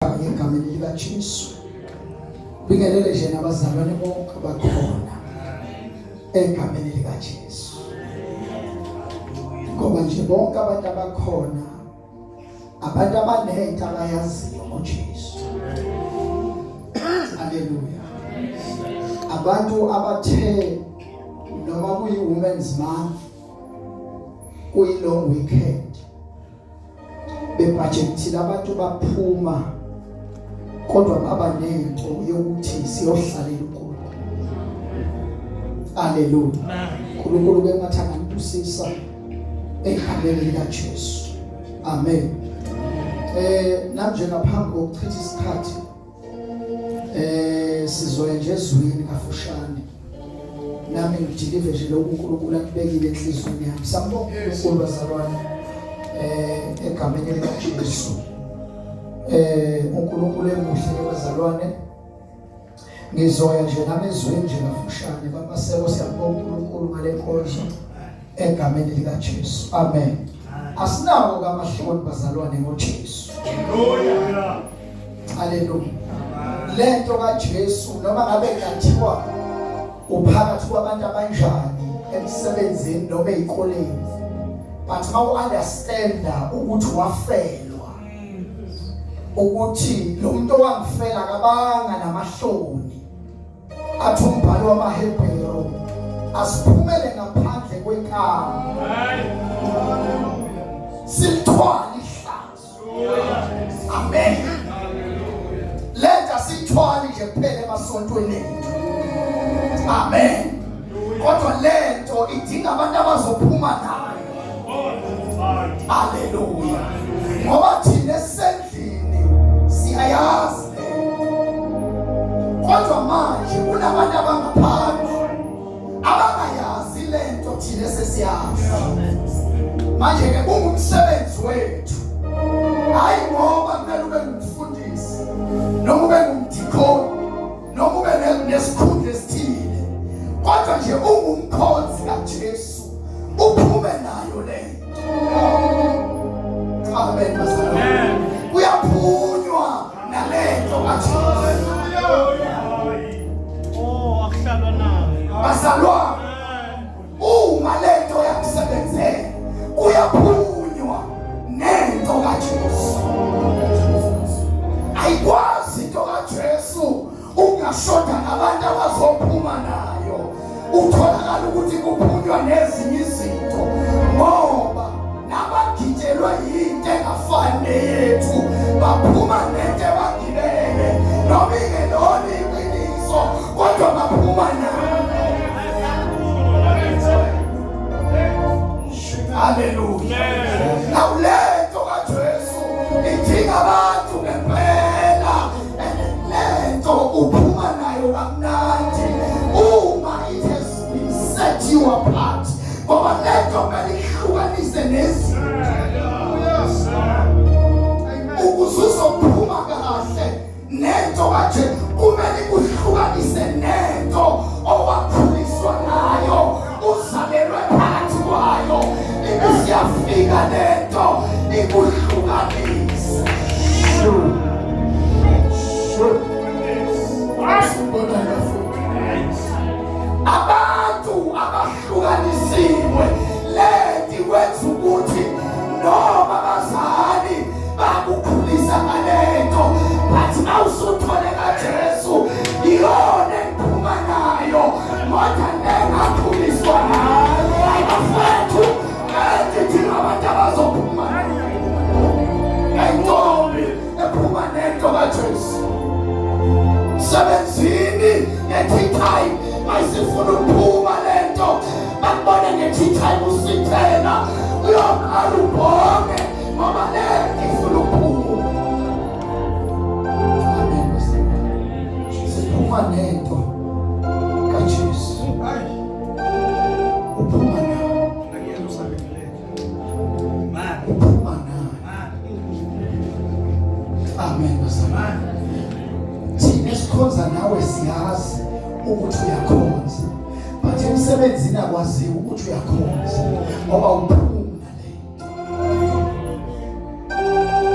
egameni likaJesu. Bingelele nje nabazalwane bonke abakhona egameni likaJesu. Ngoba nje bonke abantu abakhona abantu abanento abayaziyo ngoJesu. Haleluya. Abantu abathe noma kuyi women's month kuyi long weekend bebudgetile abantu baphuma kodwa baba nento yokuthi siyohlalela uNkulunkulu. Haleluya. uNkulunkulu bengathanga ntusisa egameni likaJesu. Amen. Namje ngaphambi kokuchitha isikhathi sizoya nje ezweni kafushane. Nami ngidilive nje lokhu uNkulunkulu akubekile enhlizweni yami. Sambonga uNkulunkulu bazalwane egameni likaJesu. uNkulunkulu emuhle bazalwane. Ngizoya nje nami ezweni nje kafushane bamaseko siyabonga uNkulunkulu ngale nkonzo egameni likaJesu. Amen. Asinawo kamahloni bazalwane ngoJesu. Haleluya. Haleluya. Lento kaJesu noma ngabe ngathiwa uphakathi kwabantu abanjani emsebenzini noma ezikoleni, but how understand ukuthi wafelwa, ukuthi lo muntu owangifela akabanga namahloni, athi umbhalo wamaHebheru asiphumele ngaphandle kwenkamba sithwala ihlazo. Amen. Letha sithwala nje kuphela emasontweni. Amen. Kodwa lento idinga abantu abazophuma nayo. Haleluya. Ngoba thina esendlini siyayazi kodwa manje kunabantu abangaphandle abangayazi lento thina sesiyazi. Manje ke kungumsebenzi wethu, hayi ngoba kumele ube ngumfundisi noma ube ngumdikoni noma ube nesikhundla esithile, kodwa nje ungumkhonzi kaJesu uphume nayo lento. Amen. Uyaphunywa nalento kaJesu. Oh, akuhlalwa nayo. Bazalwane, uma lento yakusebenzela uyaphunywa nento kaJesu. Ayikwazi into kaJesu ungashoda nabantu abazophuma nayo. Utholakala ukuthi kuphunywa nezinye izinto ngoba nabagitshelwe yinto engafani yethu baphuma nento ebagibele noma ingelona iqiniso kodwa baphuma nayo. Haleluya. Nawulento kaJesu idinga abantu ngempela lento uphuma nayo kamnandi uma it has been set you apart. Ngoba lento malihlukanise nezinto. Ukuze uzophuma kahle nento kaJesu kumele kuhlukanise nento owakhuliswa nayo uzalelwe phakathi kwayo. Ibisiyafika lento ikuhlukanise. Abantu abahlukanisiwe leti kwenza ukuthi noma abazali bakukhulisa ngalento, but nawusuthole kaJesu iyona ephuma nayo modwa engakhuliswa nayo. Abafethu ethi abantu abazophuma ayintombi ephuma nento kaJesu sebenzini ngeTime ayisifuna ukuphuma lento bakubone ngeTime usithena uyokhala ubonge ngoba lento ifuna ukuphuma. Amen. Siphuma nento kaJesu. Uphuma nayo. Uphuma nayo. Amen. Thina sikhonza nawe siyazi ukuthi uyakhonza, but emsebenzini akwaziyo ukuthi uyakhonza ngoba uphuma lento.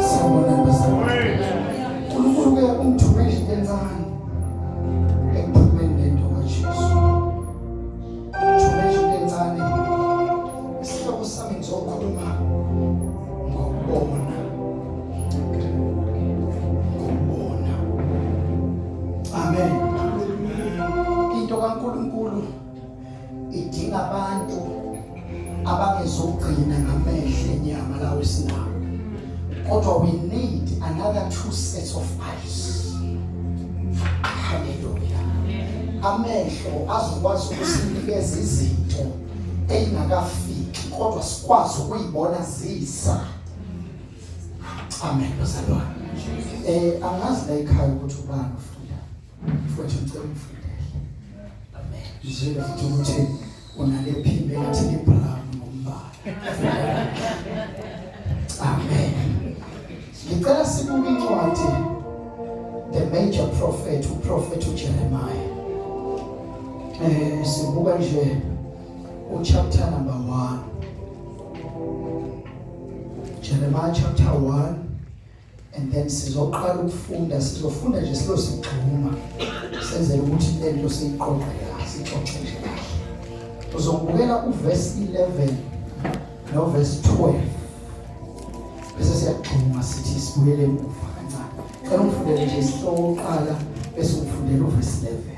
Sabona bazalwane. sets of eyes. Hallelujah. Amehlo azokwazi ukusinikeza izinto eyingakafiki kodwa sikwazi ukuyibona zisa. Amen. Bazalwane. Angazi la ekhaya ukuthi ubani ufunda. Futhi ngicela ufundele. Amen. Nje futhi ukuthi unale phimbe ngathi librown ngombala. Amen. Ngicela sibuke incwadi the major prophet, uProphet Jeremiah. Sibuka nje chapter number 1. Jeremiah chapter 1, and then sizofunda nje silosigxuma senzele ukuthi lento siyiqoqe sixoxe nje. Uzobukela uverse 11 no verse 12. Bese siyagxuma sithi sibuyele emuva kancane. Cela ufundele nje isiqala bese ufundele uverse 11.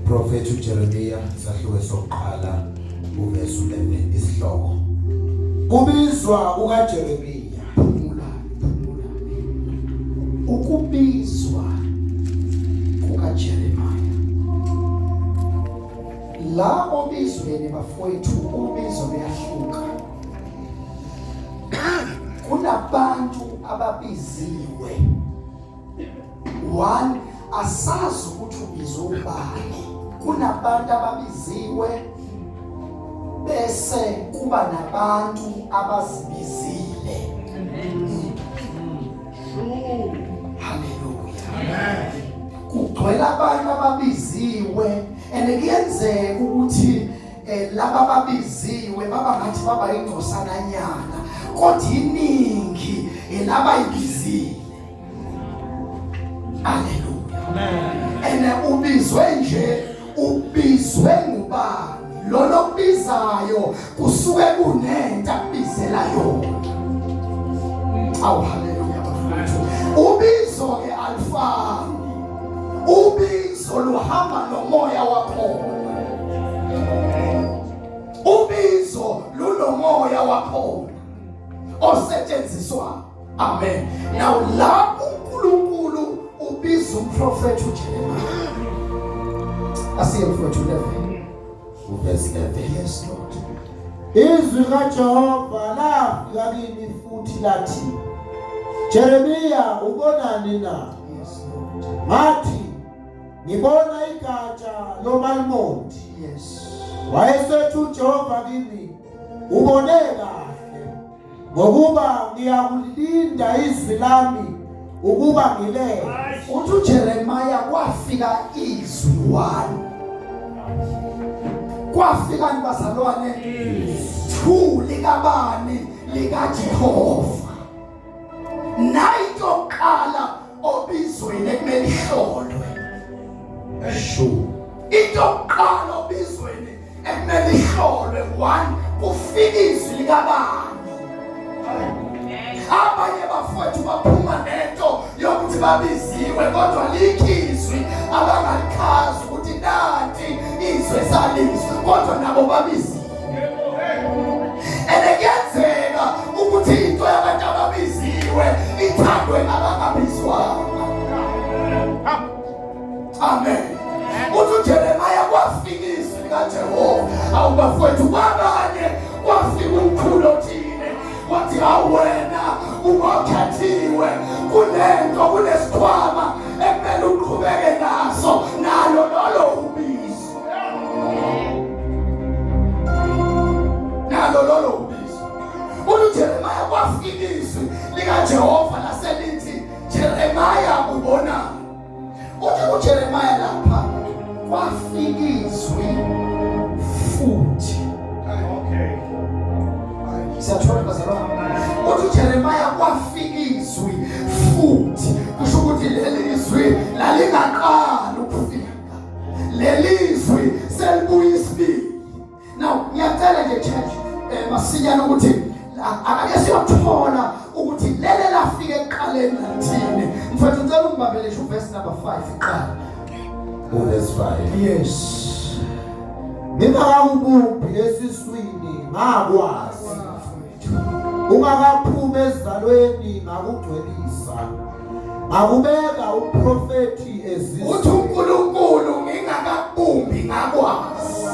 Prophet uJeremiah sahluke sokuqala uverse 11 isihloko. Kubizwa kukaJeremiya. Ukubizwa kukaJeremiah. La obizweni bafowethu ubizwa buyahluka. Kunabantu ababiziwe. One, asazi ukuthi ubizwa ubani. Kunabantu ababiziwe bese kuba nabantu abazibizile. Hallelujah. Kugcwele abantu ababiziwe and kuyenzeka ukuthi laba ababiziwe baba ngathi baba ingcosananyana kodwa iningi laba ibizile. Hallelujah. And ubizwe nje ubizwe ngubani lo lokubizayo kusuke kunento akubizela yona. Awu hallelujah bafowethu. Ubizo ke alifani. Ubizo luhamba nomoya wakho. Ubizo lunomoya wakho osetshenziswa. Amen. Now la uNkulunkulu ubiza uProphet uJeremiah. Asiye mfowethu 11. Uverse 11. Yes Lord. Izwi kaJehova lafika kimi futhi lathi, Jeremiya ubonani na? Yes Lord. Ngathi ngibona igatsha lomalmondi. Yes. Wayesethi uJehova kimi, ubone kahle ngokuba ngiyakulinda izwi lami ukuba ngilele. Uthi uJeremiah kwafika izwi 1. Kwafika nibazalwane 2 likabani likaJehova. Nayito yokuqala obizweni ekumele ihlolwe. Sure. Into yokuqala obizweni ekumele ihlolwe 1 kufika izwi likabani. Abanye bafowethu baphuma nento yokuthi babiziwe kodwa likhizwi abangalikhazi ukuthi nanti izwe salizwe kodwa nabo babiziwe. Kuyenzeka ukuthi into yabantu ababiziwe ithandwe abangabizwanga. Amen. Uthi uJeremiah kwafika izwi likaJehova. Awubafowethu kwabanye kwafika umkhulu othile wathi awena ubakhathiwe kunento kunesikhwama ekumele uqhubeke naso nalo lolo ubizo. Nalo lolo ubizo. Uthi Jeremiah kwafika izwi likaJehova laselithi Jeremiah ubona. Uthi uJeremiah lapha kwafika izwi futhi. Okay. Siyathola bazalwane. Uthi Jeremiah kwafika izwi futhi. Kusho ukuthi leli izwi lalingaqali ukufika. Leli izwi selibuya isibili. Now ngiyacela nje church masinyana ukuthi ake siyothola ukuthi lele lafika ekuqaleni lathini. Mfowethu ngicela ungibambele nje uverse number 5 iqala. Uverse 5. Yes. Ngingakubuphi esiswini ngakwazi. ungakaphumi ezalweni ngakugcwelisa ngakubeka uprofeti ezizweni uthi uNkulunkulu ngingakabumbi ngakwazi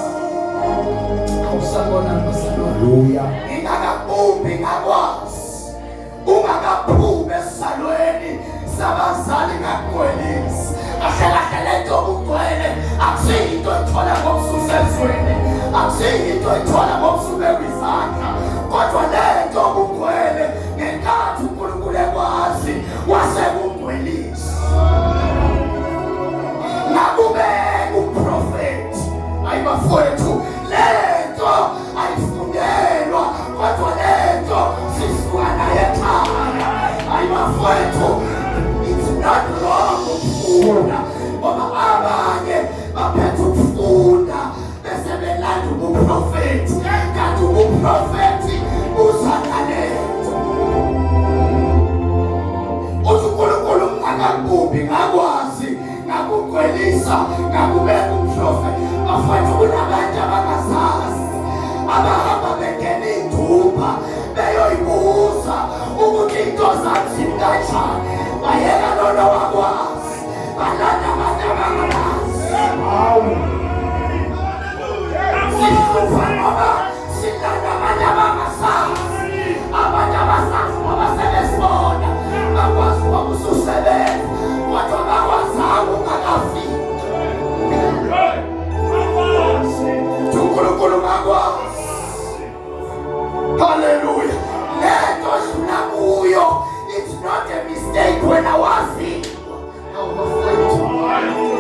awusabona masana Hallelujah. ngingakabumbi ngakwazi ungakaphumi esalweni sabazali ngakugcwelisa kahle lento obugcwele akusiyinto ethola ngomsusezweni akusiyinto ethola ngomsubeka izandla kodwa lento obugcwele ngenkathi uNkulunkulu ekwazi wasekugcwelisa ngakubeka uprofeti ayibafowethu lento ayifundelwa kodwa lento sisuka naye ekhaya ayibafowethu it's not wrong ukufunda ngoba abanye baphethe ukufunda bese belanda ubuprofeti kanti ubuprofeti buzakalento uthi uNkulunkulu ngakabumbi ngakwazi ngakugcwelisa ngakubeka umprofeti bafowethu kunabantu abangazazi abahamba bengena indumba beyoyibuza ukuthi into zanzima kanjani bayeka lona wakwazi balanda abantu abangabazi sihlupha ngoba silanda abantu abangazazi abantu abazazi ngoba sebesibona bakwazi ukuba ususebenza kodwa bakwazanga ungakafiki uNkulunkulu ngakwazi haleluya lento odlula kuyo it's not a mistake wena wazizwa awubafowethu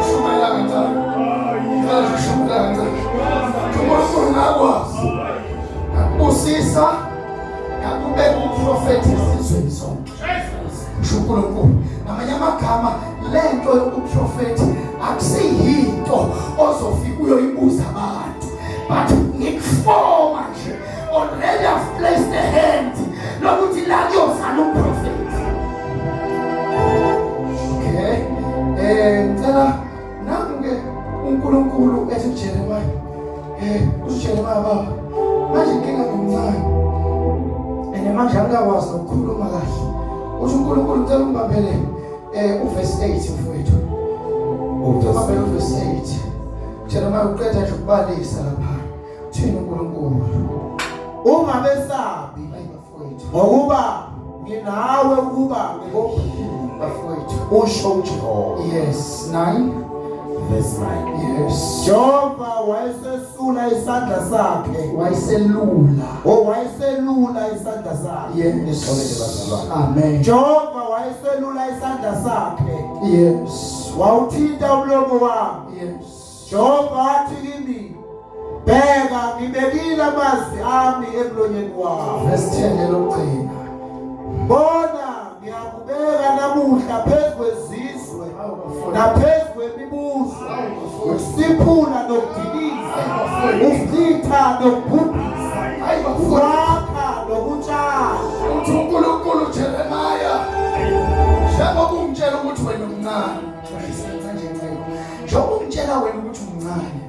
shumela kancane uNkulunkulu ngakwazi ngakubusisa ngakubeka uprofeti esizweni sonke uNkulunkulu ngamanye amagama lento yokuprofeti akusiyinto ozofika uyoyibuza abantu but ngikufoma nje already have placed a hand lokuthi la kuyozala uprofeti okay ngicela nangu-ke uNkulunkulu ethi uJeremiah uJeremiah baba manje inkinga ngomncane and manje angakwazi nokukhuluma kahle uthi uNkulunkulu ngicela ungibambele uverse 8 mfowethu ubambele uverse 8 Jeremiah uqeda nje ukubalisa lapha uthini uNkulunkulu ungabesabi ayibafowethu ngokuba nginawe ukuba ngikokhulu bafowethu usho uJehova yes 9 Verse 9. yes Jehova wayesesula isandla sakhe wayiselula wayeselula isandla sakhe yes amen Jehova wayeselula isandla sakhe yes wawuthinta umlomo wami yes Jehova wathi kimi bheka ngibekile amazwi ami emlonyeni wami verse 10 elokugcina bona ngiyakubeka namuhla phezu kwezizwe naphezu kwemibuzo ukusiphula nokudiliza ukuchitha nokubhubhisa ukwakha nokutshala uthi uNkulunkulu Jeremiah njengoba umtshela ukuthi wena umncane njengoba umtshela wena ukuthi umncane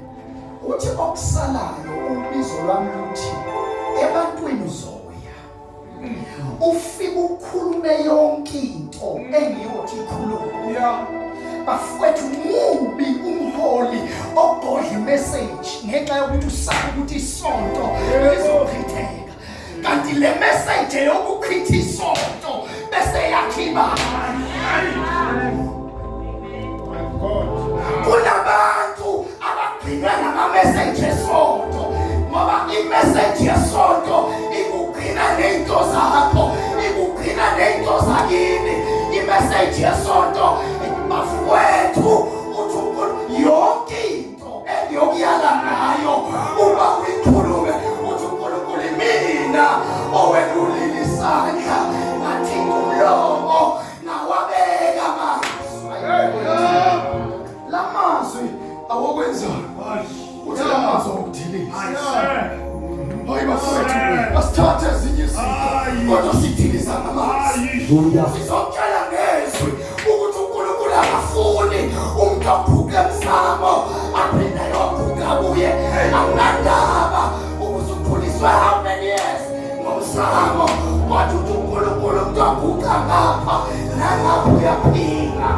uthi okusalayo ubizo lwami luthi ebantwini uzoya ufike ukhulume yonke into engiyothi ikhulume bafowethu mubi umholi ogodla imessage ngenxa yokuthi usazi ukuthi isonto lizochitheka kanti le message yokuchitha isonto bese yakhibana kunabantu abagcina nama-message esonto ngoba i-message yesonto ikugcina ney'nto zakho ikugcina ney'nto zakini i-message yesonto bafowethu uthi yonke into engiyokuyala ngayo uma uyikhulume uthi uNkulunkulu mina owelulile isandla ngathinta umlomo nawabeka amazwi la mazwi awokwenzani uthi la mazwi awokudiliza hayi bafowethu asithathe ezinye izinto kodwa sidiliza ngamazwi sizokutshela ngezwi ukuthi uNkulunkulu akafuni umuntu aphuke emsamo aphinde yophuka abuye akunandaba ukuthi ukhuliswe how many years ngomsamo usuka ngapha nangapha uyaphinga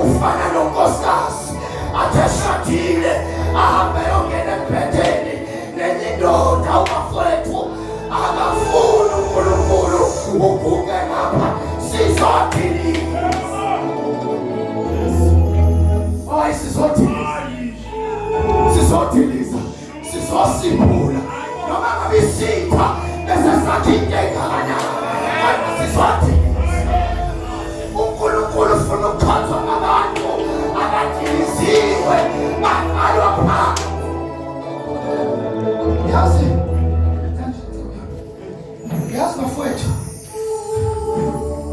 ufana nonkosikazi atheshadile ahambe yongena empetheni nenye indoda ubafowethu akafuni uNkulunkulu uguge ngapha sizodiliza sizodiliza sizosiphula noma ngabe isitha bese sathi into engakanani sizodiliza uNkulunkulu ufuna ukukhathwa ngabantu abadiliziwe baqalwa phansi yazi bafowethu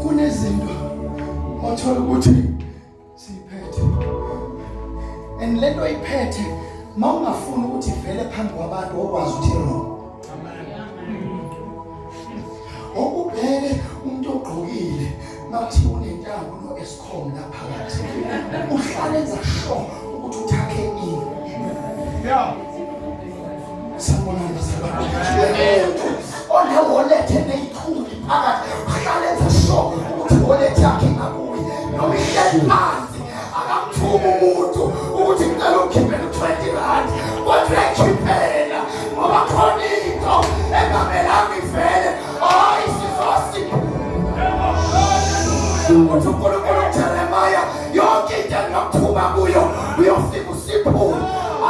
kunezinto othola ukuthi siyiphethe and lento oyiphethe mawungafuni ukuthi ivele phambi kwabantu okwazi ukuthi no okubheke umuntu ogqokile makuthi unentambo no-Eskom lapha phakathi uhlale enza sure ukuthi uthakhe ini sanibonani bazabantu onewolethe neyikhuli phakathi uhlale enza sure ukuthi iwolethe yakhe ingabuyi noma ihleli phansi akamthuma umuntu ukuthi ngicela ukhiphela u-20 rand kodwa uyayikhiphela ngoba khona into engamelanga ivele uthi uNkulunkulu uJeremaya yonke into engakuthuma kuyo uyofika usiphula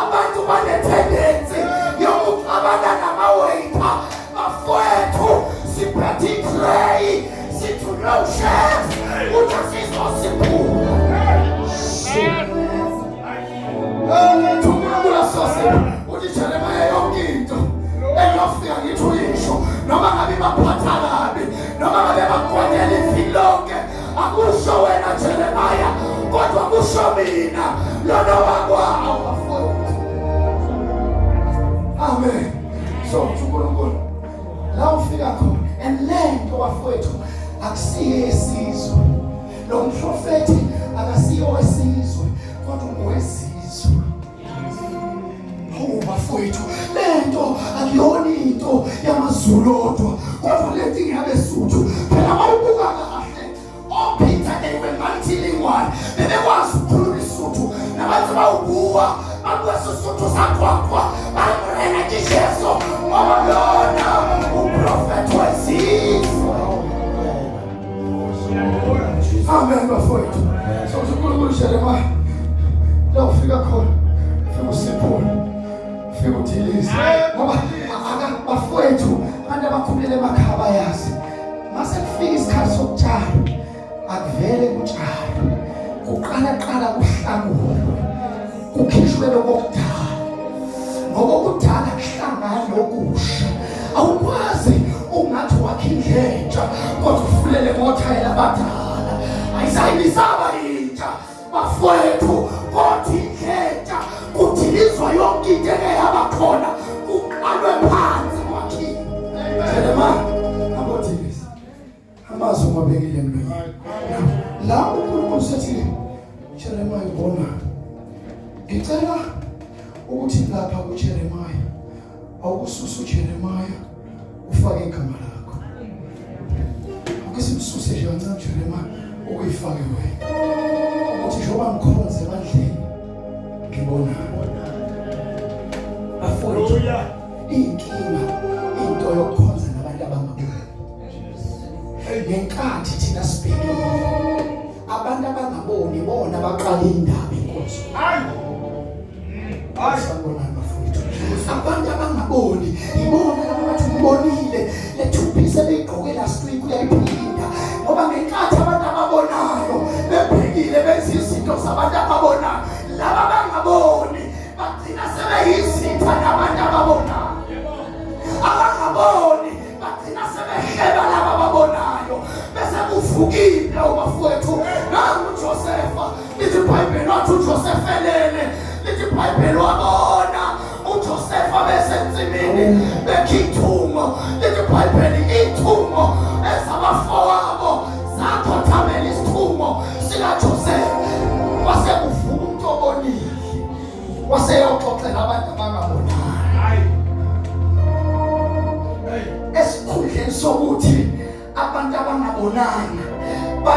abantu banetendensi yokuxabana nama-waiter bafowethu siphethe itray sithi no chef uthi sizosiphula uNkulunkulu asosiphula uthi Jeremaya yonke into engafika ngithi uyisho noma ngabe baphatha kabi noma ngabe bagwadela ivili lonke akusho wena Jeremaya kodwa kusho mina lona wakwawo bafowethu amen so uNkulunkulu la ufika khona and lento bafowethu akusiye isizwe lo mprofeti akasiyo wesizwe kodwa ungowesizwe bafowethu lento akuyona into yamaZulu odwa kodwa lento ingabesuthu phela mawubuka kahle oPeter ewengalithilingwane bebekwazi ukukhuluma isuthu nabantu bawubuka akwesisuthu sakwakwa bamrena ngejesu ngoba lona uprofeti wesizwe amen bafowethu so uNkulunkulu Jeremaya la ufika khona fika usiphula fika udilize ngoba bafowethu abantu abakhulele emakhaya bayazi mase kufika isikhathi sokutshala akuvele kutshalwe kuqala kuhlangulwe kukhishwe lokudala ngoba ukudala kuhlangana nokusha awukwazi ungathi wakhe indlentsha kodwa ufulele ngothayela abadala ayisayibisaba intsha bafowethu kodwa indlentsha kudilizwa yonke into engeyaba khona kuqalwe phansi kwakhiwa Jeremaya abodilisa amazwi mabekile emlonyeni la uNkulunkulu sethi Jeremaya ubona ngicela ukuthi lapha kuJeremaya awukususa uJeremaya ufake igama lakho akusimsuse nje kancane Jeremaya ukuyifake wena ukuthi njengoba ngikhonze ebandleni ngibona bafowethu inkinga into yokukhonza nabantu abangaboni ngenkathi thina sibhekile abantu abangaboni bona baqala indaba inkosi sanibonani bafowethu abantu abangaboni ibona abathi umbonile lethupise beyigqoke last week uyayiphinda ngoba ngenkathi abantu ababonayo bebhekile benza izinto zabantu ababonayo laba abangaboni bagcina sebeyizitha nabantu ababonayo abangaboni bagcina sebehleba laba ababonayo bese kuvukile ubafowethu nangu uJosefa lithi iBhayibheli wathi uJosefa elele lithi iBhayibheli wabona uJosefa besensimini bekhithumo lithi iBhayibheli ithumo ezabafowabo zakhothamela isithumo sikaJosefa wase kuvuka umuntu obonile waseyoxoxela abantu abangabonayo esikhundleni sokuthi abantu abangabonanga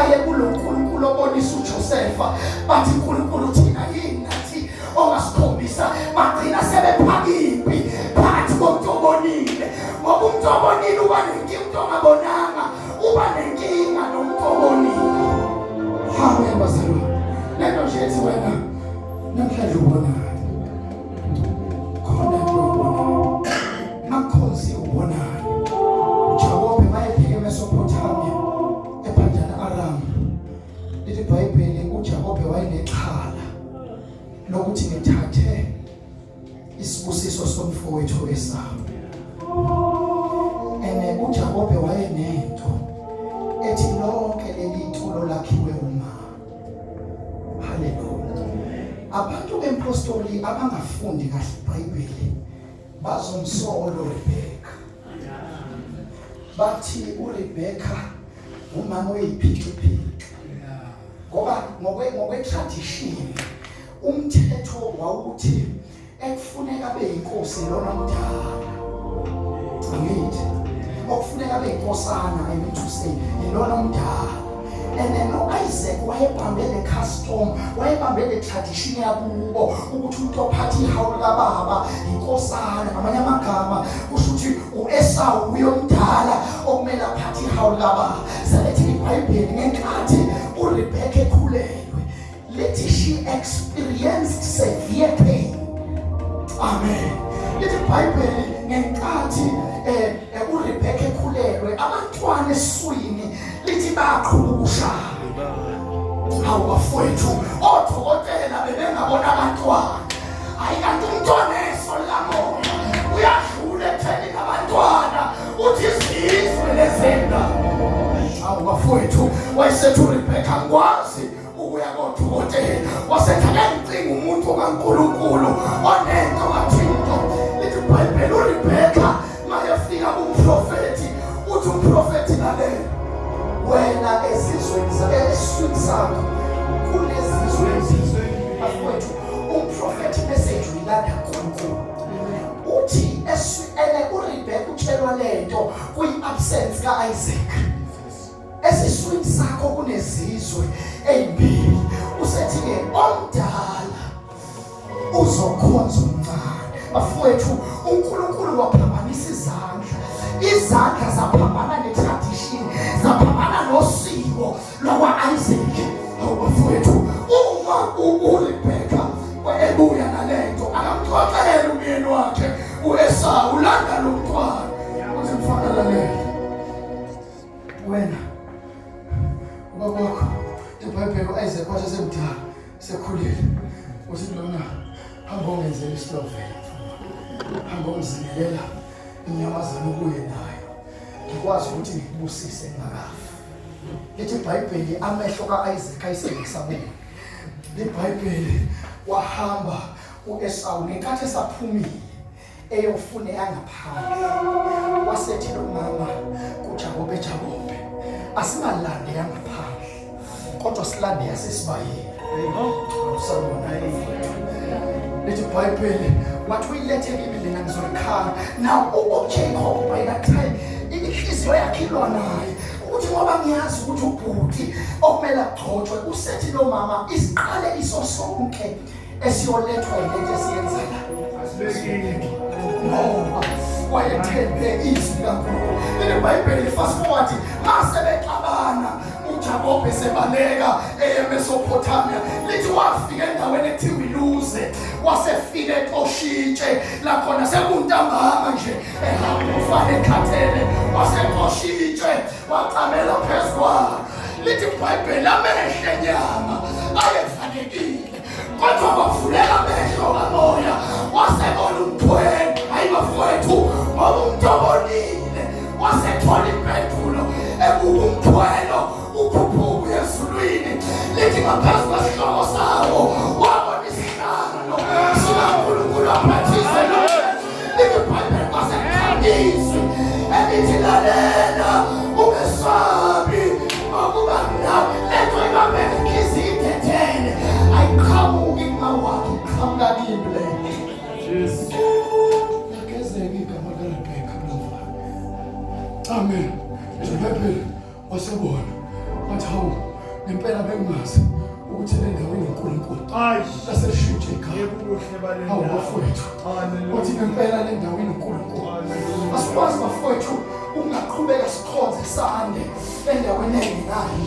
baye kulo nkulunkulu obonisa uJosefa bathi uNkulunkulu thina yini nathi ongasikhombisa bagcina sebephakiphi phakathi komuntu obonile ngoba umuntu obonile uba nenkinga umuntu ongabonanga uba nenkinga nomuntu obonile. Hawe bazalwane lento nje ethi wena namhlanje ubonani khona into ubonani makhosi ubonani uJakobe mayefika eMesopotamia ePadan Aram lithi iBhayibheli uJakobe wayenexhala lokuthi ngithathe isibusiso somfowethu Esawu. uJakobe wayenento ethi lonke leli tulo lakhiwe uma. Haleluya. Abantu bempostoli abangafundi kahle iBhayibheli bazomsolo uRebeka. Bathi uRebeka umama oyiphiciphici. Ngoba ngokwe-tradition umthetho wawuthi ekufuneka abe yinkosi lona mdala. Angithi okufuneka abe yinkosana ayimthuse ilona mdala. And then Isaac wayebambe le custom, wayebambe le tradition yakubo ukuthi umuntu ophatha ihawu likababa inkosana. Ngamanye amagama kusho ukuthi uEsawu uyomdala okumele aphathe ihawu likababa. Selethi iBhayibheli ngenkathi uRebeka ekhulelwe lithi she experienced severe pain. Amen. Lithi iBhayibheli ngenkathi uRebeka ekhulelwe abantwana eswini lithi baqhubeka ukushaya. Hawu bafowethu odokotela bebengabona abantwana. Hayi kanti umntwana esolamoya uyadlula etheni abantwana uthi izizwe lezenda. Hawu bafowethu wayesethi uRebeka ngikwazi ukuya kodokotela wasethi ngicela umuntu kaNkulunkulu onento kaThixo. Lithi iBhayibheli uRebeka mayefika kumprofeti uthi umprofeti ngale wena esizweni sakho kulezizwe bafowethu umprofeti message uyilanda kaNkulunkulu uthi uRebeka utshelwa lento kwi-absence kaIsaac. Esizweni sakho kunezizwe ezimbili usethi-ke omdala uzokhonza omncane. Bafowethu uNkulunkulu waphambanisa izandla zaphambana ne-tradition zaphambana nosiko lwakwa-Isaac. Bafowethu uma uRebeka ebuya nalento akamxoxele umyeni wakhe uEsawu landa lo mntwana uthi mfana lalela wena ubaba wakho iBhayibheli uIsaac wathi semdala sekhulile uthi lona hamba ungenzela isilovela hamba ungizilela inyamazana okuye nayo ngikwazi ukuthi ngikubusise ngakafi. Lithi iBhayibheli amehlo kaIsaac ayisengisabona. iBhayibheli wahamba uEsawu ngenkathi esaphumile eyofune angaphandle wasethi lo mama kuJakobe asingalande yangaphandle kodwa silande yasesibayeni. Usabona lithi iBhayibheli wathi uyilethe kimi lena ngizolikhanga. Now uJacob by that time inhliziyo yakhe ilwa naye ukuthi ngoba ngiyazi ukuthi ubhuti okumele agcotshwe usethi lo mama isiqale iso sonke esiyolethwa yilento esiyenzela asibekile ngoba wayethembe izwi kaNkulunkulu. iBhayibheli fast forward mase bexabana uJakobe sebaleka eMesopotamia lithi wafika endaweni ekuthiwa iLuze wasefika eToshitshe lakhona sekuntambama nje ehamba ufana ekhathele waseToshitshe waqamela phezu kwayo. Lithi iBhayibheli amehlo enyama ayefanekile kodwa bavuleka amehlo kamoya wasebona umthwele. Hayi bafowethu ngoba umuntu obonile wasethola impendulo ebukumthwelo uphuphuku ezulwini. Lithi ngaphezu kwesihloko sawo wabona isihlalo sikaNkulunkulu aphathise lonke. Lithi iBhayibheli kwasekuthandizwe elithi lalela ungesabi ngokuba nawe lento ibambeke inhliziyo idedele ayiqhamuki kumawakhe iqhamuka kimi le. Yakezeke igama kaRebeka mfana. Amen. iBhayibheli wasebona wathi hawu bengazi ukuthi le ndawo inkulunkulu laseshintshe ekhaya bafowethu wathi ngempela le ndawo inkulunkulu asikwazi bafowethu ungaqhubeka sikhonze sande endaweni engenayo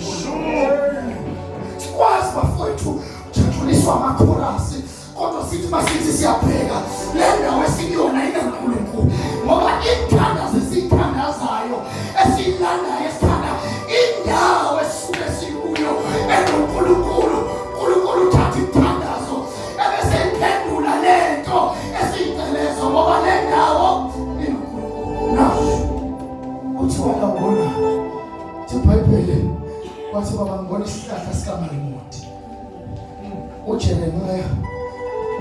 sikwazi bafowethu jathuliswa amakhorasi kodwa sithi masithi siyabheka le ndawo esiyona inkulunkulu ngoba inthandazo esithandazayo esiyilandayo esithanda indawo esuke sikuyo enkulunkulu uthatha inthandazo ebese iphendula lento esiyicelezo ngoba le ndawo inkulunkulu nawo uthi wena ubona iBhayibheli wathi baba ngibona isihlahla sikaMalimoti uJeremiya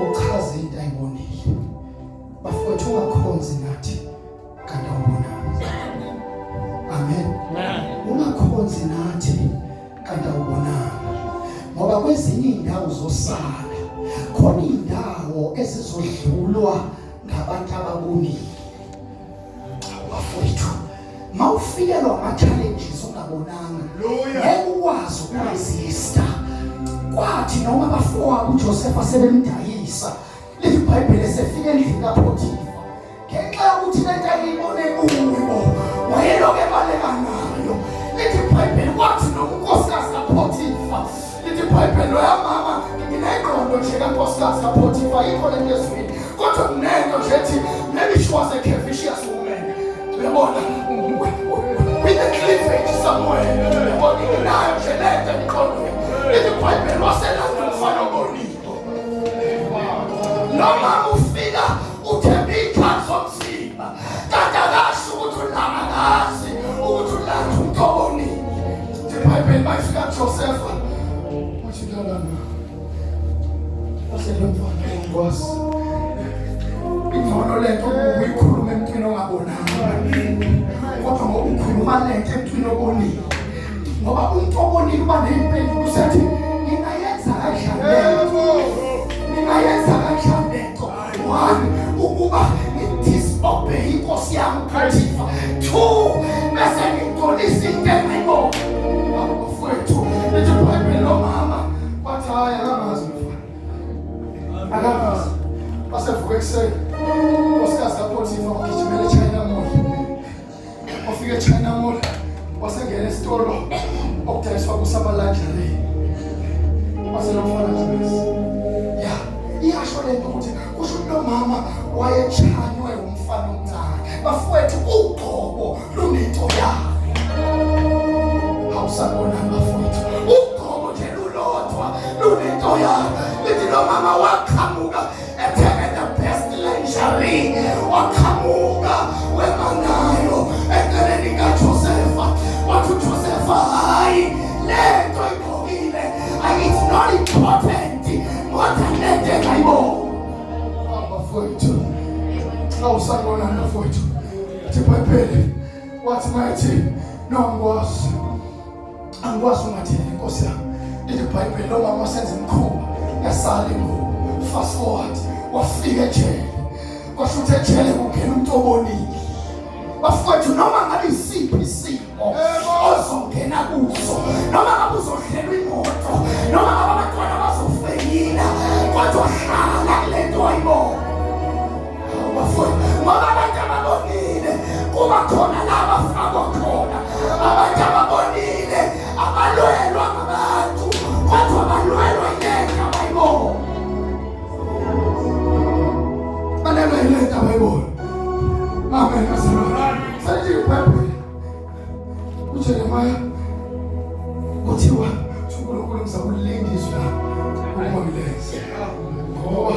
uchaza into ayibonile bafowethu ungakhonzi nathi kanti awubona amen ungakhonzi nathi kanti awubona ngoba kwezinye indawo zosala khona indawo ezizodlulwa ngabantu ababonile bafowethu mawufikelwa ama-challenges ungabonanga ngeke ukwazi ukuresista kwathi noma abafowabo uJoseph asebemdayisa lithi iBhayibheli esefika endlini kaPhotifa ngenxa yokuthi lento ayibone kubo wayeloke ebaleka nayo lithi iBhayibheli kwathi nonkosikazi kaPhotifa lithi iBhayibheli loyamama nginengqondo nje kankosikazi kaPhotifa yikho lento ezwini kodwa kunento nje ethi maybe she was a Cavicious woman uyabona with a cleavage somewhere uyabona inayo nje lento emqondweni lithi iBhayibheli waselanda umfana obonile noma ufika uthemba iy'khathi zomzimba kanti akasho ukuthi unamakazi ukuthi ulanda umuntu obonile iBhayibheli bayifika kuJosefa uthi lalana aselomfana engikwazi ingcono lento uyikhuluma emntwini ongabonanga kodwa ngoba ukhuluma lento emntwini obonile ngoba umuntu obonile uba ney'mpendulo usethi ngingayenza kanjani lento one ukuba ngi-disobey inkosi yami uPhotifa two bese ngigcolisa into engayibona bafowethu lithi iBhayibheli lomama wathi hayi akamazi akamazi basevuka ekuseni unkosikazi kaPhotifa wagijimela eChina Mall wafika eChina Mall wasengena esitolo okudayiswa kusabalanjani waselomfana nje ya iyasho lento ukuthi kusho lo mama wayechanywe umfana omncane bafowethu uqobo lunento yakhe awusabona bafowethu uqobo nje lulodwa lunento yakhe lithi lo mama waqhamuka ethenge the best lingerie waqhamuka wemanayo eceleni kaJosefa wathi uJosefa hayi lento igqokile it's not important more than lento engayibona bafowethu awusabona bafowethu iBhayibheli wathi mayithi angikwazi ungathini inkosi yami lithi iBhayibheli lo mama wasenza imikhuba yasala ingubo fast forward wafika ejele kwasho ejele kungena umuntu obonile bafowethu noma ngabe isiphi isimo ozongena kuso noma ngabe uzodlelwa imoto noma ngabe abantwana bazofeyila kodwa hlala kule nto ayibona bafowethu ngoba abantu ababonile kuba khona la abafakwa khona abantu ababonile abalwelwa ngabantu kodwa abalwelwa yinto abayibona balelwa yinto abayibona amen asalona sathi iBhayibheli uJeremiya kuthiwa uNkulunkulu mzawulindizwa umonileze ngoba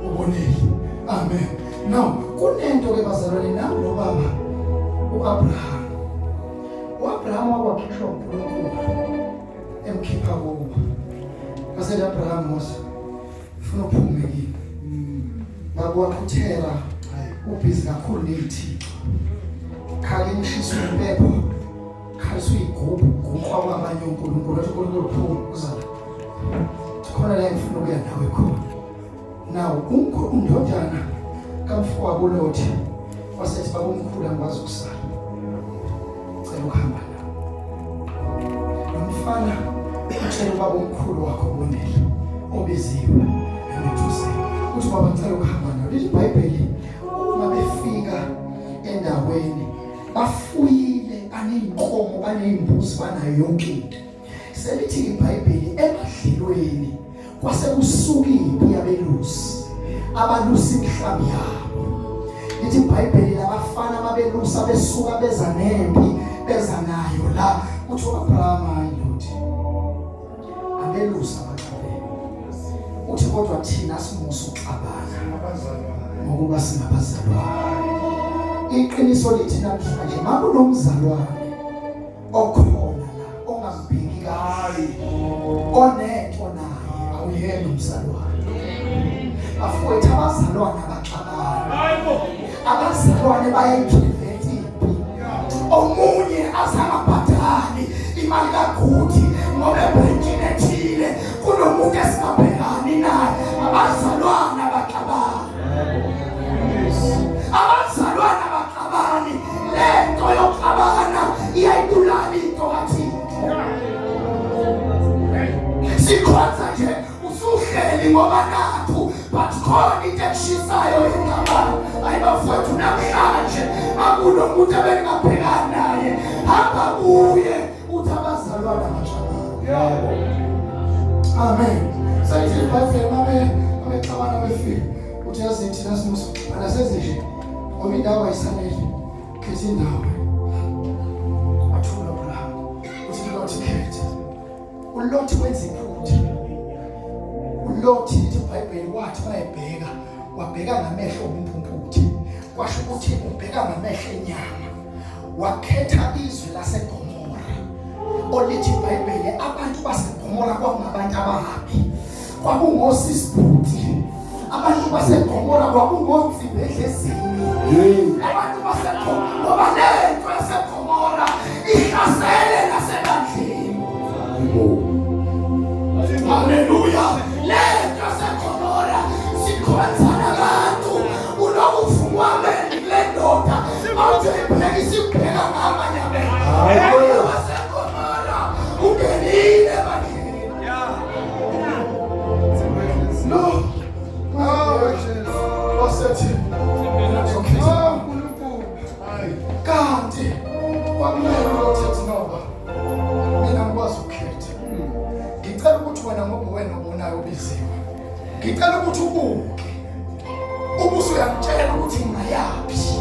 ubonile amen now kunento ke bazalwane nami lo baba uAbraham wakwakhishwa uNkulunkulu emkhipha kubo asathi Abraham Mose ufuna uphume kini ngakuwakhuthela ubhizi kakhulu ney'thixo khali ngishiswa impepho khaliswa iy'gubhu guqwa kwabanye uNkulunkulu athi uNkulunkulu phuma uzala khona la ngifuna ukuya nawe khona naw undodana kamfowabo uLothi wasethi baba omkhulu angikwazi ukusala cela ukuhamba nawe umfana baba omkhulu wakho bonile obiziwe emethuseni uthi baba ngicela ukuhamba nawe lithi iBhayibheli uma befika endaweni bafuyile baneyinkomo baneyimbuzi banayo yonke into selithi iBhayibheli emadlelweni kwasekusukile uyabelusi abalusi imhlaba yabo lithi iBhayibheli labafana ababelusa besuka beza nempi beza nayo la uthi uAbraham ayindoda abelusa abaqabeni uthi kodwa thina simusa uxabana ngokuba singabazalwane iqiniso lithi namhlanje makunomzalwane okhona la ongambheki kahle onento naye awuyena umzalwane afowethu abazalwane abaxabana abazalwane bayayiphethe omunye azangabhadali imali kaGudi ngoba ebrenkini ethile kunomuntu esingabhekani naye abazalwane abaxabana abazalwane abaxabani lento yokuxabana iyayibulala into kaThixo sikhonza nje usuhleli ngoba naphu but khona into ekushisayo encabana ayibafowethu namhlanje akunomuntu abengabhekani naye hamba kuye uthi abazalwane abaxabana amen sayithi iBhayibheli babexabana befika uthi yazi thina simuso anasezishe ngoba indawo ayisanele khetha indawo athula Abraham uthi Lot khetha uLot wenza iphutha uLot lithi iBhayibheli wathi bayebheka wabheka ngamehlo ompumputhi kwasho ukuthi ubheka ngamehlo enyama wakhetha izwe laseGomora olithi iBhayibheli abantu baseGomora kwakungabantu abahabi kwakungosisibhuti abantu baseGomora kwakungozibedlezini abantu baseGomora ngoba lento yaseGomora ihlasele nasebandleni haleluya lento yaseGomora sikhonzana abantu unokuvumwa le ndoda awuthi ibheke isibheka ngamanye abantu baseGomora ungenile bandleni no wasethi kanti kwakumele ulothethi noba mina ngikwazi ukukhetha ngicela ukuthi wena ngoba wena obonayo ubiziwe ngicela ukuthi ubuke ubuso uyangitshela ukuthi ngayaphi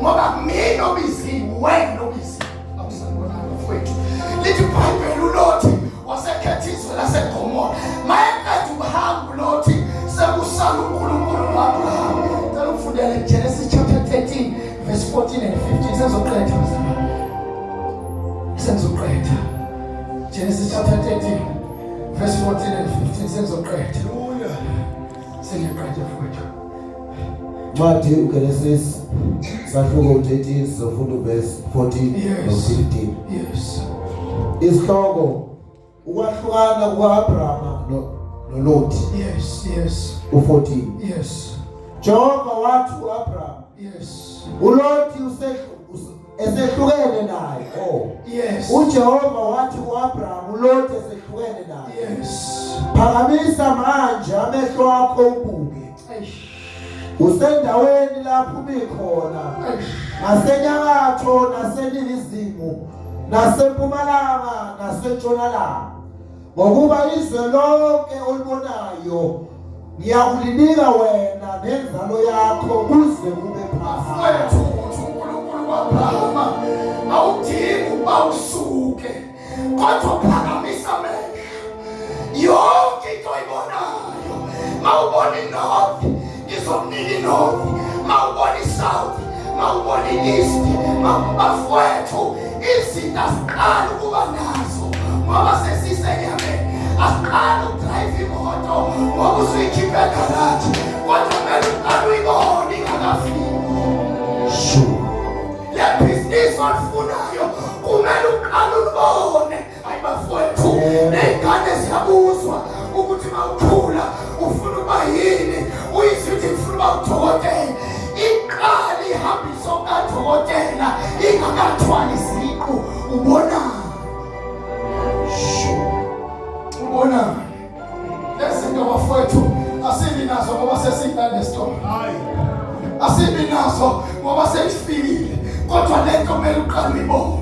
ngoba mina obiziwe wena obiziwe akusangibonanga mfowethu lithi iBhayibheli uLothi wasekhetha izwe laseGomora mayeqeda ukuhamba uLothi sekusala uNkulunkulu noAbraham ngicela ufundele Genesis chapter 13 verse 14 and 15 sezoqeda mzala sezoqeda Genesis chapter 13 verse 14 and 15 sezoqeda haleluya sengiyaqeda mfowethu Matthew Genesis sahluko 13 sifunda verse 14 no 15 yes isihloko ukwahlukana kukaAbraham noLot yes u14 yes Jehova wathi uAbraham yes uLot esehlukene naye yes uJehova wathi uAbraham uLot esehlukene naye yes phakamisa manje amehlo akho ubuke usendaweni lapho ubikhona ngasenyakatho naseningizimu nasempumalanga nasentshonalanga ngokuba izwe lonke olibonayo ngiyakulinika wena nenzalo yakho kuze kube phakathi uNkulunkulu waAbraham awudingi ukuba usuke kodwa phakamisa amehlo yonke into oyibonayo mawubona inorth ngizomnika inorth mawubona isouth mawubona east mawubafowethu izinto asiqala ukuba nazo ngoba sesisenyameni asiqala ukudrive imoto ngoba usuyikhiphe egaraji kodwa kumele uqale uyibone ingakafiki le business olifunayo kumele uqale ulibone ayibafowethu ney'ngane ziyabuzwa ukuthi mawukhula ufuna uba yini uyisithi ufuna uba udokotela iqale ihambise okadokotela ingakathwali isiqu ubona ubona lezinto bafowethu asibi nazo ngoba sesiyilale store. Asibi nazo ngoba seyifikile, kodwa lento kumele uqale ibone.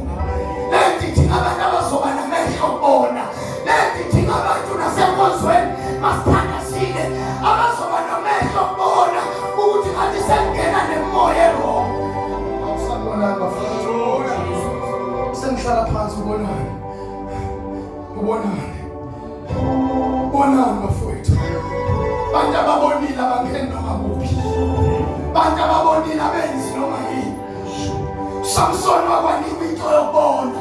Lethi thina abantu abazoba namehlo obona, lethi thina abantu nasenkonzweni masiphandasile abazoba namehlo obona ukuthi ngathi sengena nemoya wrong. Awusabona bafowethu, sengihlala phansi ubonani, ubonani bafowethu. Bantu ababonile abangena noma kuphi, bantu ababonile abenzi noma yini. Samson wakwanikwa into yokubona.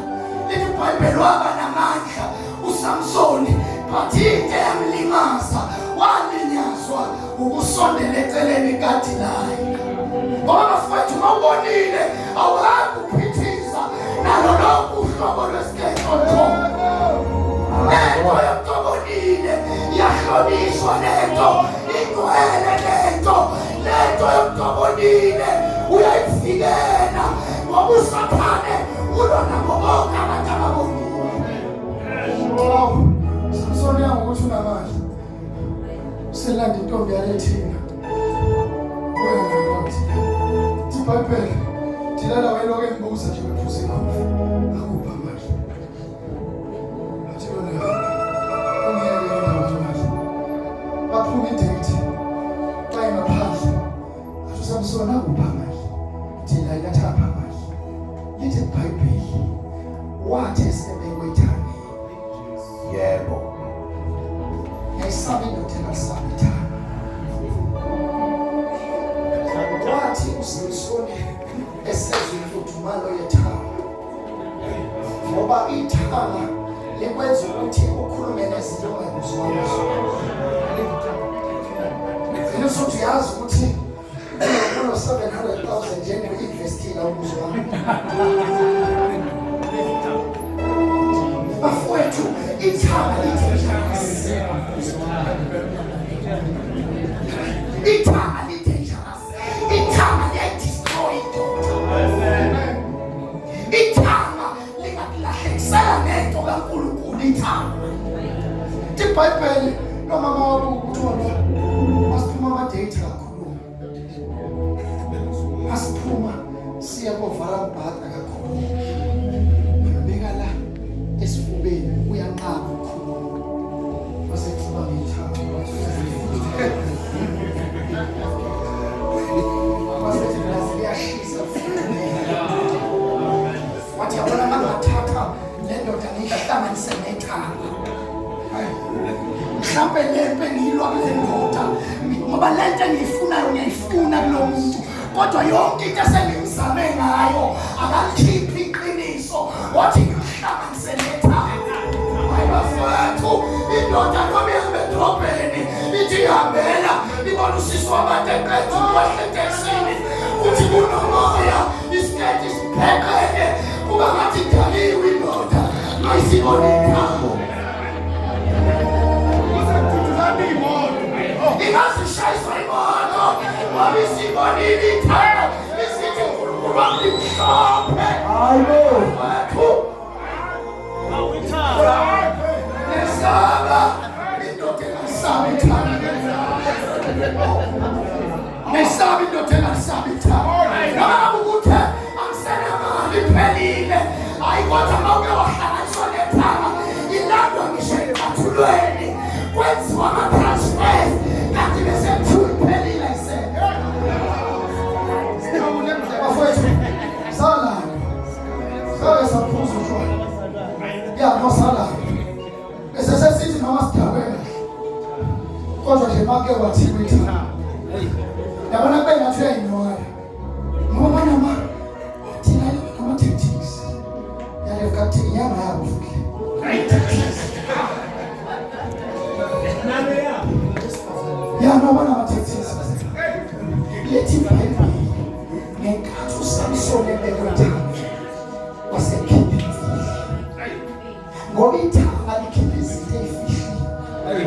Lithi iBhayibheli waba namandla uSamsoni, but into yamlimaza, walinyazwa ukusondela eceleni kaDelilah. Ngoba bafowethu mawubonile awuhambi uphithiza nalo lokhu uhlobo lwesikhetho khona. Lento yokubonile yahlonishwa, lento ingcwele, lento yokubonile uyayifikela ngoba usaphane ulona bonke abantu ababonile. Samsoni yangokuthi unamandla uselanda intombi yalethina wena nkosi. iBhayibheli Dilala wayeloke embuza nje bephuza ikhofi, akupha manje athi wena ungiyeke indawo manje baphuma idate xa ingaphandle athi uSamsoni akupha manje. Dilala yathapha manje. Lithi iBhayibheli wathi esebekwe ithani, Yebo. yayisaba indoda engasaba ithani. Wathi uSamsoni esezwe imfudumalo yethanga, ngoba ithanga likwenza ukuthi ukhulume nezinto ongayikuzwayo. Futhi yazi ukuthi kuno 700,000 njengo-investila ukuzwami. Bafowethu ithanga li-dangerous. Ithanga li-dangerous. Ithanga liyayi-destroy indoda. Ithanga lingakulahlekisela ngento kaNkulunkulu. Ithanga iBhayibheli nomama wabo ukuthola masiphuma amadate kakhulu, masiphuma siya koVarabhata kakhulu, ngibeka la esifubeni uyanqaba ukukhuluma wasekhuluma ngethanga waseziyashisa wathi yabona mangathatha le ndoda ngiyihlanganise nethanga, mhlawumbe lempe ngiyilwa kule ndoda ngoba lento engiyifunayo ngiyayifuna kulo muntu, kodwa yonke into esengimzame ngayo akakhiphi iqiniso. Wathi ngihlanganise nethanga. Hayi bafowethu, indoda noma ihambe edrobheni ithi ihambela ibona usisi wabantu eqethu wahlekesini uthi kunomoya isiketi siphekeke kuba ngathi idaliwe indoda ayisiboni ithambo. Ingazishayiswa imoto ngoba isibonile ithanga isithi uNkulunkulu wami limhlophe. Hayibo nesaba indoda engasaba ithanga, nesaba indoda engasaba ithanga. Noma ukuthi angisenamali iphelile, hayi kodwa mawuke wahlanganiswa nethanga ilandwa ngisho ecathulweni kwenziwa ama-transfers kanti bese kuthiwa iphelile ayisele. Bafowethu salala sake saphuza utshwala ya nosalala bese sesithi noma sidakwe kahle, kodwa nje make wathiwa ithanga. Yabona kube ngathi uyayinoya ngoba noma thina ama-tactics yale kathi inyanga yabo futhi ya noma nama-tactics. Lithi iBhayibheli ngenkathi uSamsoni ebekwe ithanga wasekhipha imfihlo, ngoba ithanga likhipha izinto ey'fihlile.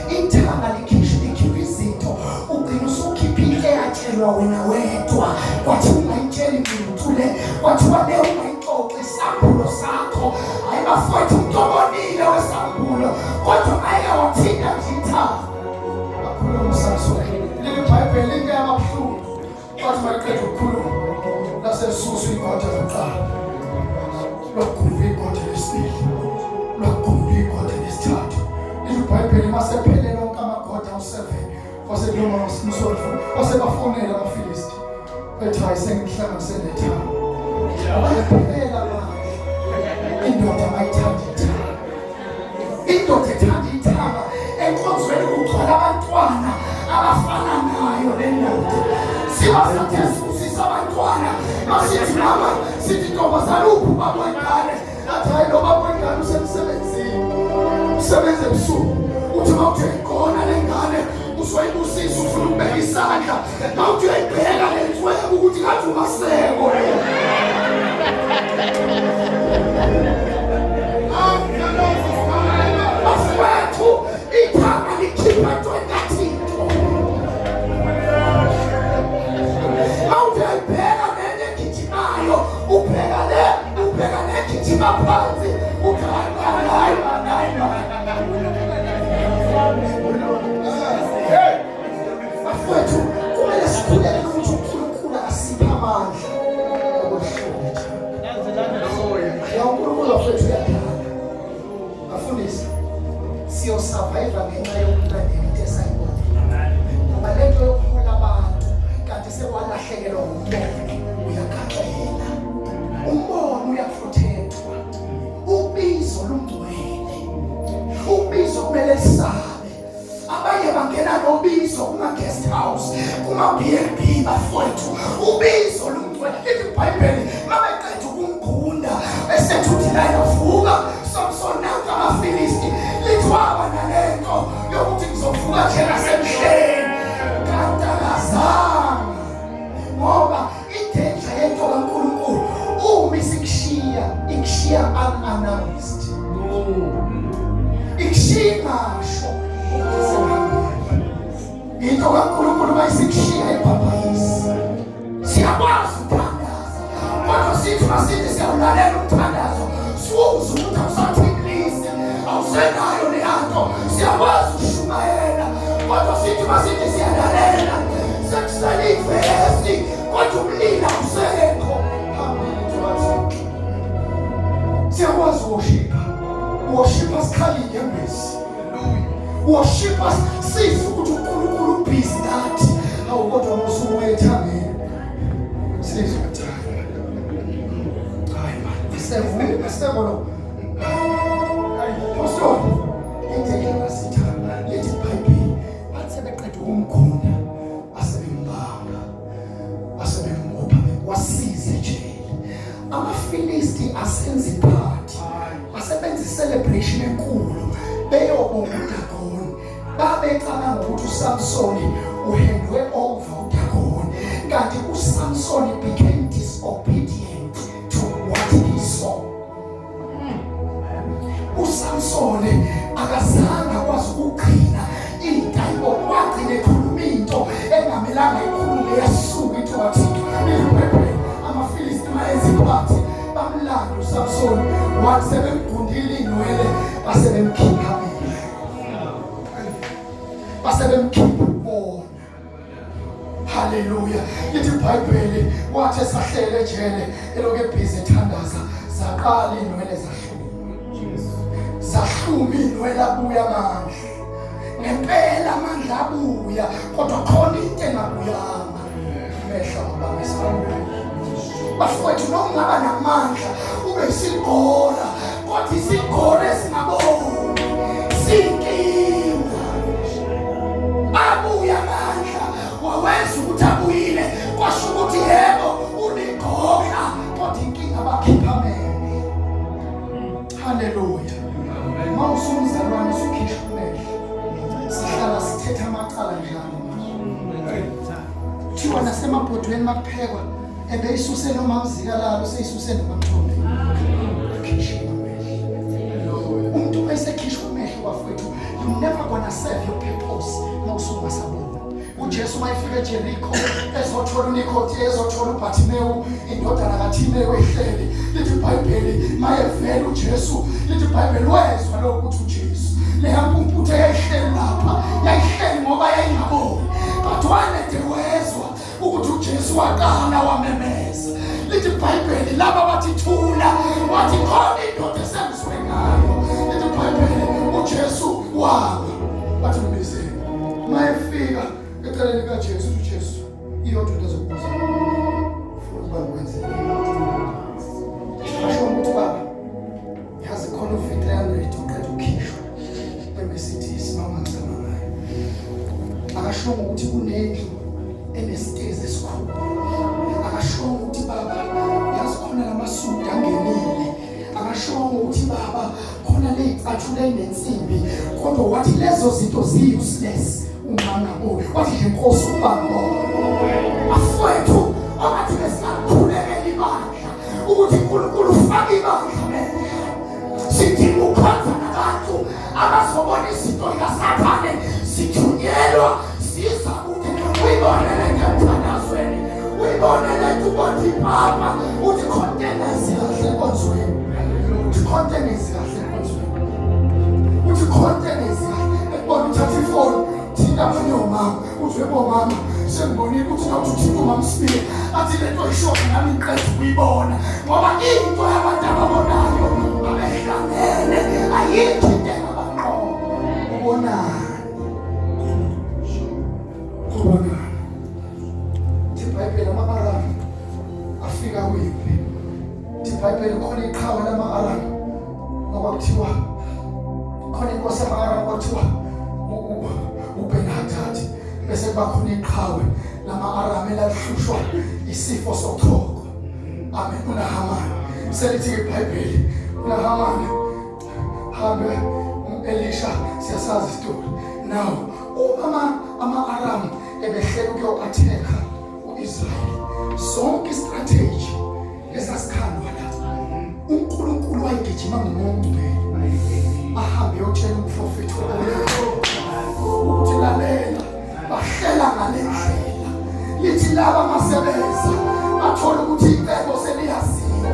Ithanga likhipha izinto ugcina usukhipha into eyatshelwa wena wedwa, kwathi ungayitsheli muntu le, kwathiwa le ungayixoxi isambulo sakho. Hayi bafowethu, umuntu obonile wesambulo kodwa kodwa mayeke wathinta njitha akhuluma uSamson leli Bible into yababuhlungu bathi mayiqeda ukukhuluma lasesusu igoda lokuqala lokukhuluma igoda lesibili lokukhuluma igoda lesithathu leli Bible masephele lonke amagoda u7 wasekuloma uSamson wasebafonela abaFilisti bethi ayisengihlanganise nethawu abaphela manje indoda mayithanda ithanga indoda ethanda ithanga enkonzweni kugcwala abantwana abafana nayo le ndoda sibathathe sibusisa abantwana masithi mama sithi ntombazana uphi ubaba wengane athi hayi lo baba wengane usemsebenzini usebenza ebusuku uthi mawuthi uyayigona le ngane uzoyibusisa ufuna ukubeka isandla mawuthi uyayibheka le nswebo ukuthi ngathi umaseko bafowethu ithanga likhipha 20 mawuthi uyayibheka nenye egijimayo ubheka negijima phansi uthi hayi bafowethu kumele sikhulele ukuthi uNkulunkulu asiphe amandla okuhlonipha uNkulunkulu bafowethu uyathanda bafundisi siyosurvive ngenxa yokulandela into esayibona ngoba lento yokukhula abantu kanti sekwalahlekelwa umbono uyakhaxela umbono uyaprotectwa ubizo lungcwele ubizo kumele lisabe abanye bangena nobizo kuma-guest house kuma-B&B bafowethu ubizo lungcwele lithi iBhayibheli mabeqeda ukumgunda esethi uthi la yavuka Samson nanka amaFilisti lithi waba nalento yokuthi kuzovuka nje nasemhleni kaNtakazana ngoba idenja yento kaNkulunkulu uma ikushiya unannounced ikushiya ngasho into kaNkulunkulu mayisekushiya ebhabhayisi siyakwazi ukuthandaza kodwa sithi masithi siyawulalela umthandazo siwuze ukuthi awusathimlisi awusenayo leyanto siyakwazi ukushumayela kodwa sithi masithi siyalalela sekusele ivesi kodwa umlilo awusekho siyakwazi worshipper sikhalile ngembesi worshipper siza ukuthi uNkulunkulu ubhizi nathi awu kodwa musuku ethangeni sizwe thanga hayi man isevolo pastor indlela ngasithanda lethi iBhayibheli bathi sebeqeda ukumkhunda basebembanga basebembopha wasize nje amaFilisti asenza iphathi basebenza icelebration enkulu beyobonga uDagoni babecabanga ukuthi uSamson uhendwe over uDagoni kanti uSamson became disobedient to what he saw uSamson akazange akwazi ukugcina intayibona wagcina ekhuluma into engamelanga ikhulume yasuka into kaThixo iBhayibheli amaFilisti mayenza iphathi bamlanda uSamson wathi sebemgundile inwele basebemkhipha basebemkhipha ubona haleluya lithi iBhayibheli wathi esahlele ejele eloku ebhizi ethandaza zaqala inwele zahluma inwele abuya amandla ngempela amandla abuya kodwa khona into engabuyanga mehla babesana bafowethu noma ungaba namandla ube isigora kodwa isigora esingaboni sinkinga abuya amandla wawenza ukuthi abuyile kwasho ukuthi yebo uligoka kodwa inkinga bakhiphamene haleluya mawusumzalwane usukhishwa umehlo sihlala sithetha amacala njalo thiwa nasemabhodweni makuphekwa ebeyisuse noma mzikalalo seyisuse noma mthombe akhishwa amehlo umuntu mayisekhishwa amehlo bafowethu you never gonna serve your purpose mawusuma sabona uJesu mayefika eJerikho ezothola uNikodimo ezothola uBhathimeyu indodana kaThimeyu ehleli lithi iBhayibheli mayevela uJesu lithi iBhayibheli wezwa lokho ukuthi uJesu leya mpumputhe yayihleli lapha, yayihleli ngoba yayingaboni. But wanede wezwa ukuthi uJesu waqala wamemeza. Lithi iBhayibheli laba bathi thula, wathi khona indoda esengizwe ngayo. Lithi iBhayibheli uJesu waba, wathi mbizeni. Mayefika eceleni kaJesu, uJesu iyodwa into ezokubuza. Ufuna ukwenza asho ukuthi baba, yazi khona u300 uqeda ukhishwa eMesithi isimama ngizama ngayo. Akasho ukuthi kunendlu enesitezi esikhulu. Akasho ukuthi baba, yazi khona lamasudu angenile. Akasho ukuthi baba, khona lezicathulo enensimbi. Kodwa wathi lezo zinto zi-useless uma ngabo. Wathi nje Nkosi ubaba afowethu abathi besingakhulekela ibandla ukuthi uNkulunkulu ufake ibandla manje. Sidinga ukukhanza nabantu abazobona izinto kaSathane sithunyelwa siza ukuthi uyibone lento emthandazweni, uyibone lento ubothi papa uthi containers kahle konzweni, uthi containers kahle konzweni, uthi containers kahle ekubona uthatha ifoni thina abanye omama uthi yebo mama sengibonile ukuthi nawuthi uthina umama Sibili athi lento ishona nami ngiqeda ukuyibona ngoba into yabantu ababonayo abehlangene ayikho into engabaqobo ubonani. iBhayibheli ama-Aramu afika kwiphi? iBhayibheli khona iqhawe lama-Aramu ngoba kuthiwa khona inkosi yama-Aramu kwathiwa uBen-Hadad, bese kuba khona iqhawe lama-Aramu elahlushwa isifo sothoko. Amen. uNahamani selithi iBhayibheli uNahamani hambe Elisha siyasazi isitori. Now ama-Aramu ebehlela ukuyo-atheka u-Israyeli, zonke istrategy ezasikhandwa la uNkulunkulu wayegijima ngomuntu ahambe yotshela umprofethi ukuthi lalela, bahlela ngale ndlela. Lithi laba masebenza bathola ukuthi icebo seliyaziwa.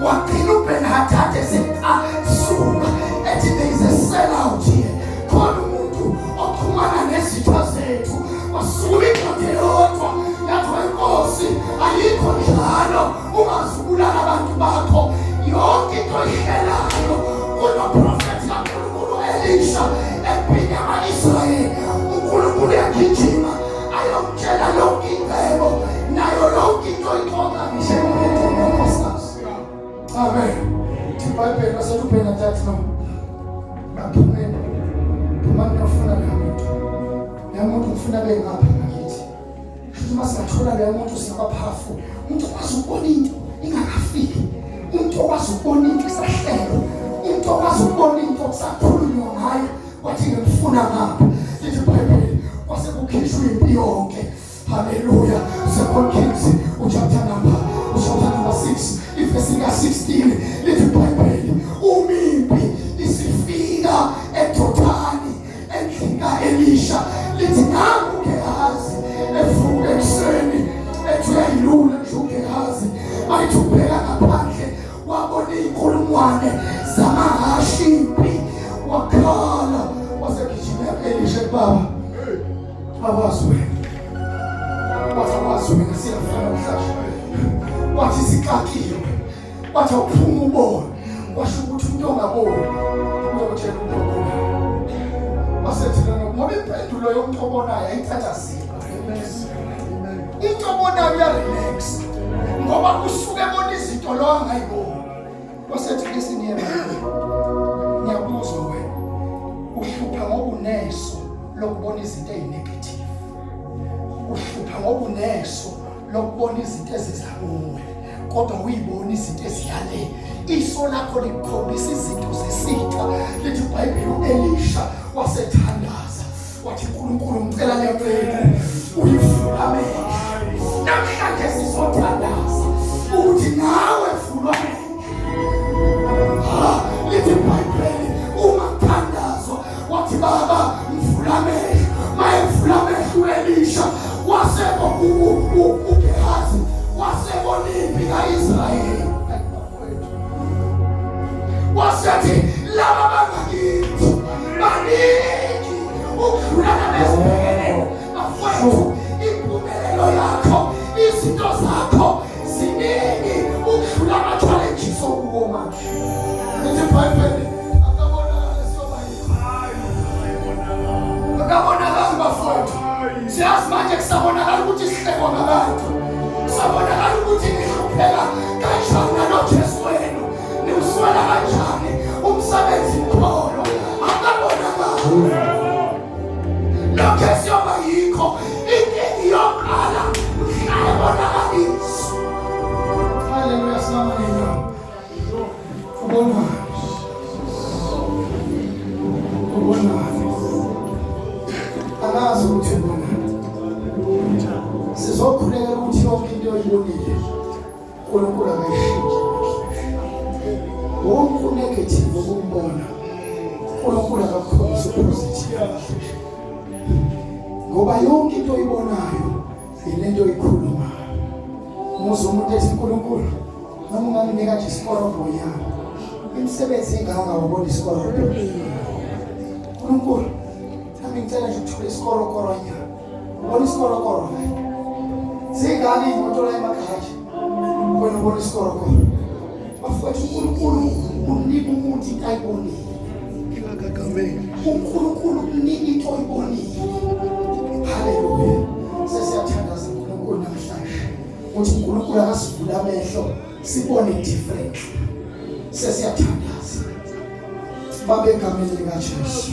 Waqina uBen-Hadad esesuka ethi there is a sellout here. Khona umuntu oxhumana nezitho zethu. Wasuka indoda eyodwa yathi inkosi ayikho njalo, ungazibulala abantu bakho. Yonke into ihlelayo kunoprofethi kaNkulunkulu Elisha ephinde ama-Israyeli. uNkulunkulu yagijima ayomtshela lonke icebo nayo lonke into ixoxa ngisho enkosikazi. Amen. iBhayibheli asethi uBen-Hadad no baphumeni phumani nofuna leya muntu ufuna bengapha ngakithi. Futhi masingathola leya muntu singabaphafu, umuntu okwazi ukubona into ingakafiki, umuntu okwazi ukubona into isahlelo, umuntu okwazi ukubona into okusakhulunywa ngayo wathi ngifuna ngapha. Lithi iBhayibheli kwase kukhishwa impi yonke. Haleluya. 2 Kings chapter number 6 verse 16. Lithi iBhayibheli umimpi isifika eDothani endlini ka-Elisha. Lithi nangu uGehazi evuka ekuseni ethi uyayilula nje uGehazi ayithi ubheka ngaphandle wabona iy'nkulungwane zamahashimpi wakhala wasegijima ku-Elisha baba awazi wena, wathi awazi wena siyafana mhlashe, wathi sixakiwe, wathi awuphuma ubone, washo ukuthi umuntu ongaboni uyotshela umuntu obonayo. Wasethi ngoba impendulo yomuntu obonayo ayithatha zipho. Umuntu obonayo uyarelaxa ngoba kusuke ebona izinto lo angayiboni. Wasethi ngesinye ngiyabuzwa wena uhlupha ngoba uneso lokubona izinto ezinegative, uhlupha ngoba uneso lokubona izinto eziza kuwe, kodwa uyibona izinto eziyale. Iso lakho likhombisa izinto zesitha. Lithi iBhayibheli u-Elisha wasethandaza wathi uNkulunkulu ngicela le mpendulo uyivula amehlo. Namhlanje sizothandaza ukuthi nawe vula amehlo. Lithi iBhayibheli uma kuthandazwa wathi baba mvula amehlo. Mayevula amehlo u-Elisha wasebo uGehazi wasebona impi ka-Israyeli. Wasethi laba bangakithi ubonani akazi ukuthi ubonani sizokhuleka ukuthi yonke into oyibonile uNkulunkulu akayishintshe wonke unegative ukumbona uNkulunkulu akakhombisa upositive ngoba yonke into oyibonayo yilento oyikhulumayo muzo umuntu ethi uNkulunkulu noma unganginika nje isikoro boyami imisebenzi engaka ubona isikoro uNkulunkulu nami ngicela nje ukuthola isikoro koronyana ubona isikoro koronyana zingaki imoto la emakhaya wena ubona isikoro koronyana bafowethu uNkulunkulu unika umuntu into ayibonile uNkulunkulu unika into ayibonile haleluya sesiyathandaza uNkulunkulu namhlanje uthi uNkulunkulu akasivula amehlo sibone different sesiyathandaza babe egameni likaJesu